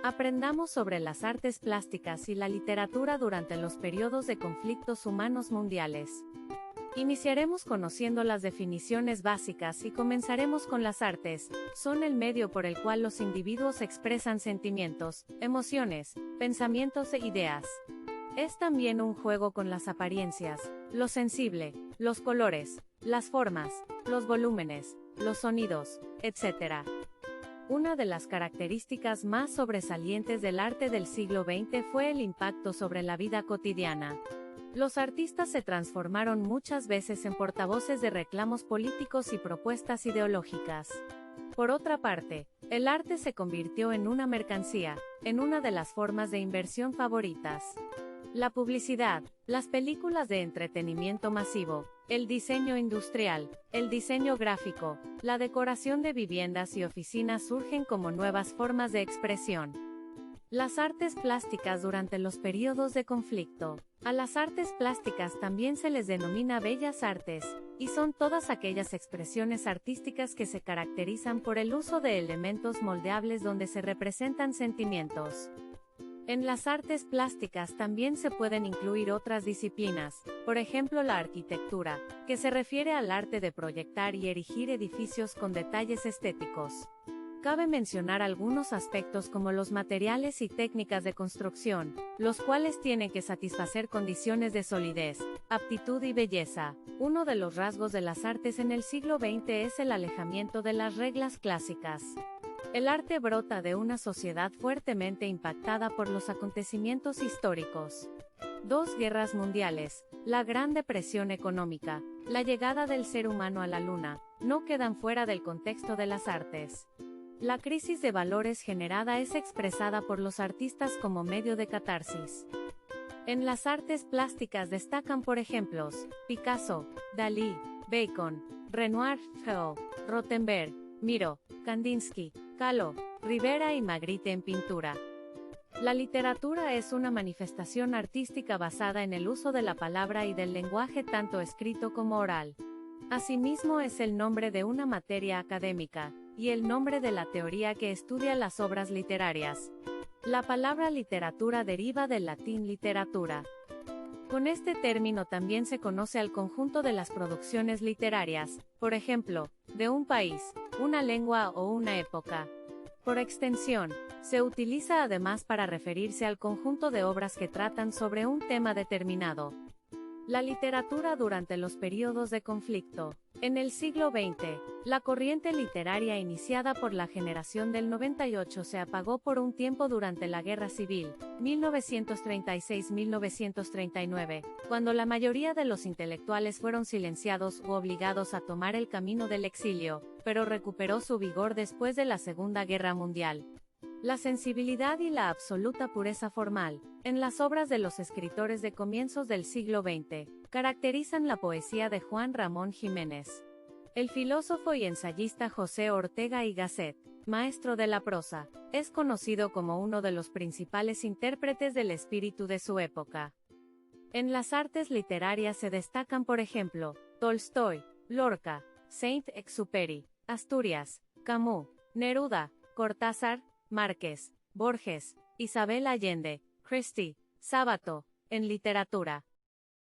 Aprendamos sobre las artes plásticas y la literatura durante los periodos de conflictos humanos mundiales. Iniciaremos conociendo las definiciones básicas y comenzaremos con las artes. Son el medio por el cual los individuos expresan sentimientos, emociones, pensamientos e ideas. Es también un juego con las apariencias, lo sensible, los colores, las formas, los volúmenes, los sonidos, etc. Una de las características más sobresalientes del arte del siglo XX fue el impacto sobre la vida cotidiana. Los artistas se transformaron muchas veces en portavoces de reclamos políticos y propuestas ideológicas. Por otra parte, el arte se convirtió en una mercancía, en una de las formas de inversión favoritas. La publicidad, las películas de entretenimiento masivo, el diseño industrial, el diseño gráfico, la decoración de viviendas y oficinas surgen como nuevas formas de expresión. Las artes plásticas durante los periodos de conflicto. A las artes plásticas también se les denomina bellas artes, y son todas aquellas expresiones artísticas que se caracterizan por el uso de elementos moldeables donde se representan sentimientos. En las artes plásticas también se pueden incluir otras disciplinas, por ejemplo la arquitectura, que se refiere al arte de proyectar y erigir edificios con detalles estéticos. Cabe mencionar algunos aspectos como los materiales y técnicas de construcción, los cuales tienen que satisfacer condiciones de solidez, aptitud y belleza. Uno de los rasgos de las artes en el siglo XX es el alejamiento de las reglas clásicas. El arte brota de una sociedad fuertemente impactada por los acontecimientos históricos. Dos guerras mundiales, la Gran Depresión económica, la llegada del ser humano a la Luna, no quedan fuera del contexto de las artes. La crisis de valores generada es expresada por los artistas como medio de catarsis. En las artes plásticas destacan por ejemplos, Picasso, Dalí, Bacon, Renoir, Theo, Rothenberg, Miro, Kandinsky, Kahlo, Rivera y Magritte en pintura. La literatura es una manifestación artística basada en el uso de la palabra y del lenguaje tanto escrito como oral. Asimismo es el nombre de una materia académica, y el nombre de la teoría que estudia las obras literarias. La palabra literatura deriva del latín literatura. Con este término también se conoce al conjunto de las producciones literarias, por ejemplo, de un país, una lengua o una época. Por extensión, se utiliza además para referirse al conjunto de obras que tratan sobre un tema determinado. La literatura durante los periodos de conflicto. En el siglo XX, la corriente literaria iniciada por la generación del 98 se apagó por un tiempo durante la Guerra Civil, 1936-1939, cuando la mayoría de los intelectuales fueron silenciados u obligados a tomar el camino del exilio, pero recuperó su vigor después de la Segunda Guerra Mundial. La sensibilidad y la absoluta pureza formal, en las obras de los escritores de comienzos del siglo XX, caracterizan la poesía de Juan Ramón Jiménez. El filósofo y ensayista José Ortega y Gasset, maestro de la prosa, es conocido como uno de los principales intérpretes del espíritu de su época. En las artes literarias se destacan por ejemplo, Tolstoy, Lorca, Saint-Exupéry, Asturias, Camus, Neruda, Cortázar, Márquez, Borges, Isabel Allende, Christie, Sábato. En literatura,